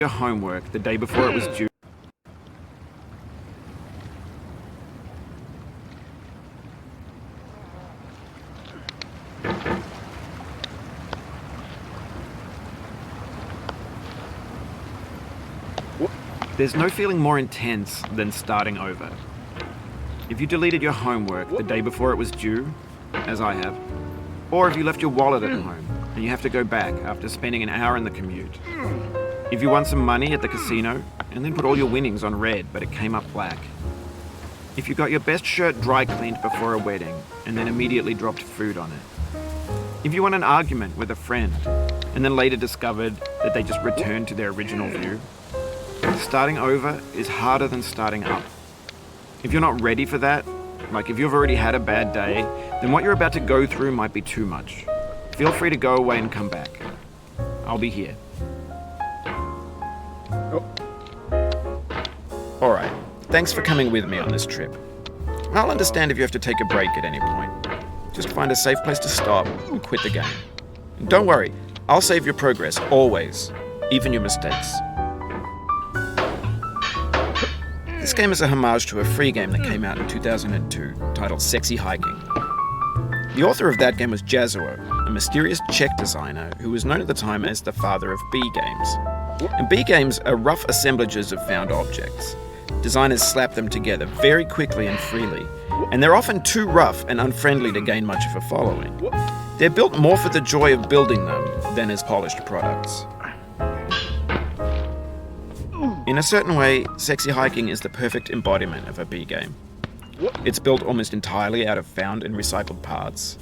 your homework the day before it was due. There's no feeling more intense than starting over. If you deleted your homework the day before it was due, as I have, or if you left your wallet at home and you have to go back after spending an hour in the commute. If you won some money at the casino and then put all your winnings on red but it came up black. If you got your best shirt dry cleaned before a wedding and then immediately dropped food on it. If you won an argument with a friend and then later discovered that they just returned to their original view. Starting over is harder than starting up. If you're not ready for that, like if you've already had a bad day, then what you're about to go through might be too much. Feel free to go away and come back. I'll be here. Alright, thanks for coming with me on this trip. I'll understand if you have to take a break at any point. Just find a safe place to stop and quit the game. And don't worry, I'll save your progress, always, even your mistakes. This game is a homage to a free game that came out in 2002, titled Sexy Hiking. The author of that game was Jazuo, a mysterious Czech designer who was known at the time as the father of B games. And B games are rough assemblages of found objects. Designers slap them together very quickly and freely, and they're often too rough and unfriendly to gain much of a following. They're built more for the joy of building them than as polished products. In a certain way, Sexy Hiking is the perfect embodiment of a B game. It's built almost entirely out of found and recycled parts,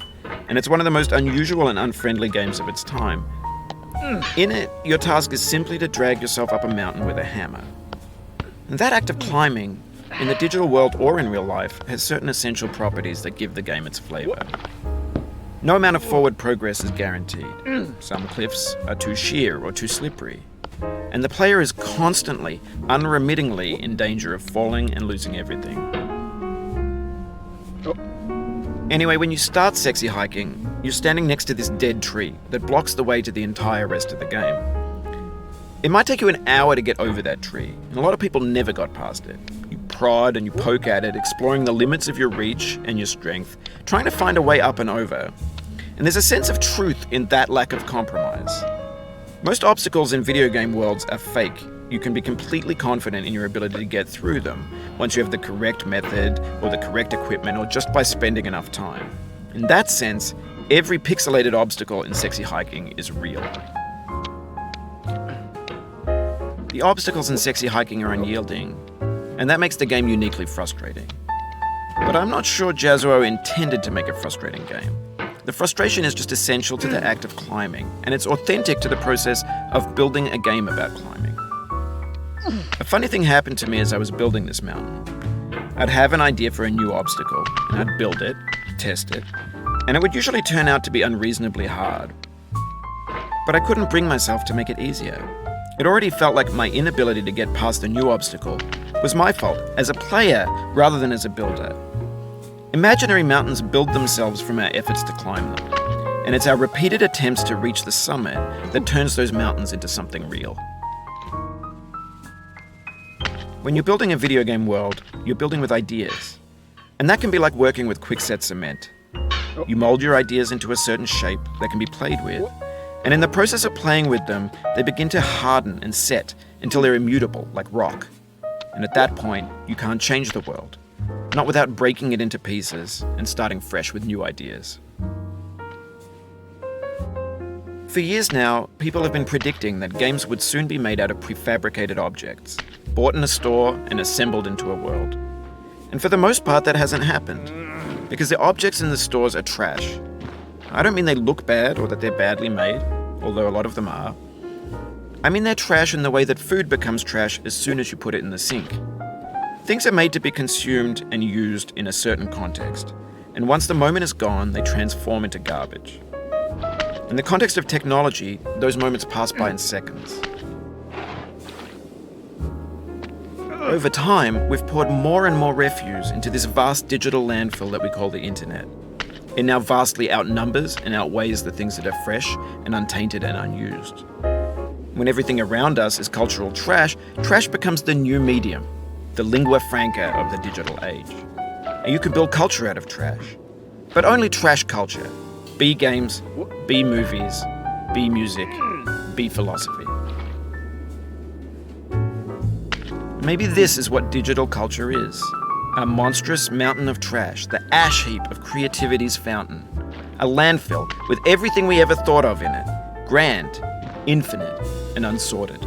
and it's one of the most unusual and unfriendly games of its time. In it, your task is simply to drag yourself up a mountain with a hammer. And that act of climbing, in the digital world or in real life, has certain essential properties that give the game its flavor. No amount of forward progress is guaranteed. Some cliffs are too sheer or too slippery. And the player is constantly, unremittingly in danger of falling and losing everything. Anyway, when you start Sexy Hiking, you're standing next to this dead tree that blocks the way to the entire rest of the game. It might take you an hour to get over that tree, and a lot of people never got past it. You prod and you poke at it, exploring the limits of your reach and your strength, trying to find a way up and over. And there's a sense of truth in that lack of compromise. Most obstacles in video game worlds are fake. You can be completely confident in your ability to get through them once you have the correct method or the correct equipment or just by spending enough time. In that sense, every pixelated obstacle in Sexy Hiking is real. The obstacles in Sexy Hiking are unyielding, and that makes the game uniquely frustrating. But I'm not sure Jazuo intended to make a frustrating game. The frustration is just essential to the act of climbing, and it's authentic to the process of building a game about climbing. A funny thing happened to me as I was building this mountain. I'd have an idea for a new obstacle, and I'd build it, test it, and it would usually turn out to be unreasonably hard. But I couldn't bring myself to make it easier. It already felt like my inability to get past the new obstacle was my fault as a player rather than as a builder. Imaginary mountains build themselves from our efforts to climb them, and it's our repeated attempts to reach the summit that turns those mountains into something real. When you're building a video game world, you're building with ideas, and that can be like working with quickset cement. You mold your ideas into a certain shape that can be played with, and in the process of playing with them, they begin to harden and set until they're immutable, like rock. And at that point, you can't change the world. Not without breaking it into pieces and starting fresh with new ideas. For years now, people have been predicting that games would soon be made out of prefabricated objects, bought in a store and assembled into a world. And for the most part, that hasn't happened, because the objects in the stores are trash. I don't mean they look bad or that they're badly made, although a lot of them are. I mean they're trash in the way that food becomes trash as soon as you put it in the sink. Things are made to be consumed and used in a certain context, and once the moment is gone, they transform into garbage. In the context of technology, those moments pass by in seconds. Over time, we've poured more and more refuse into this vast digital landfill that we call the internet. It now vastly outnumbers and outweighs the things that are fresh and untainted and unused. when everything around us is cultural trash, trash becomes the new medium, the lingua franca of the digital age. And you can build culture out of trash. But only trash culture. B games, B movies, B music, B philosophy. Maybe this is what digital culture is. A monstrous mountain of trash, the ash heap of creativity's fountain. A landfill with everything we ever thought of in it. Grand, infinite, and unsorted.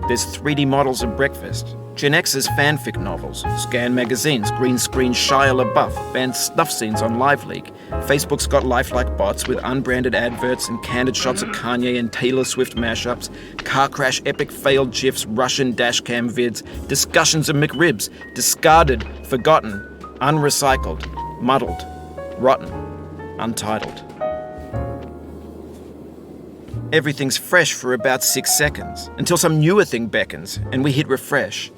There's 3D models of breakfast, Gen X's fanfic novels, scan magazines, green screen Shia LaBeouf, banned snuff scenes on LiveLeak. Facebook's got lifelike bots with unbranded adverts and candid shots of Kanye and Taylor Swift mashups, car crash epic failed GIFs, Russian dashcam vids, discussions of McRibs, discarded, forgotten, unrecycled, muddled, rotten, untitled. Everything's fresh for about 6 seconds, until some newer thing beckons, and we hit refresh.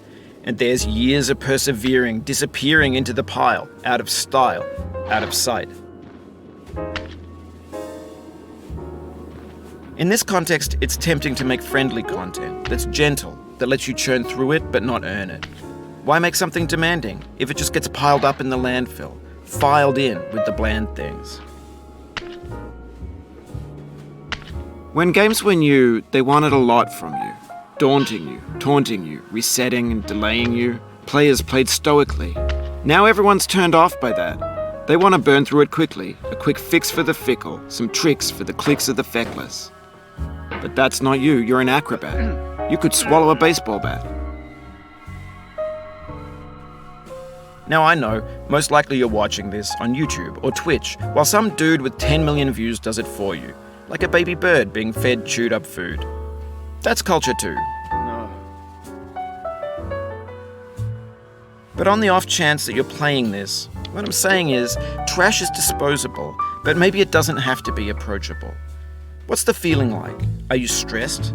And there's years of persevering disappearing into the pile, out of style, out of sight. In this context, it's tempting to make friendly content that's gentle, that lets you churn through it but not earn it. Why make something demanding if it just gets piled up in the landfill, filed in with the bland things? When games were new, they wanted a lot from you. Daunting you, taunting you, resetting and delaying you. Players played stoically. Now everyone's turned off by that. They want to burn through it quickly, a quick fix for the fickle, some tricks for the clicks of the feckless. But that's not you, you're an acrobat. You could swallow a baseball bat. Now I know, most likely you're watching this on YouTube or Twitch, while some dude with 10 million views does it for you. Like a baby bird being fed chewed up food. That's culture too. No. But on the off chance that you're playing this, what I'm saying is, trash is disposable, but maybe it doesn't have to be approachable. What's the feeling like? Are you stressed?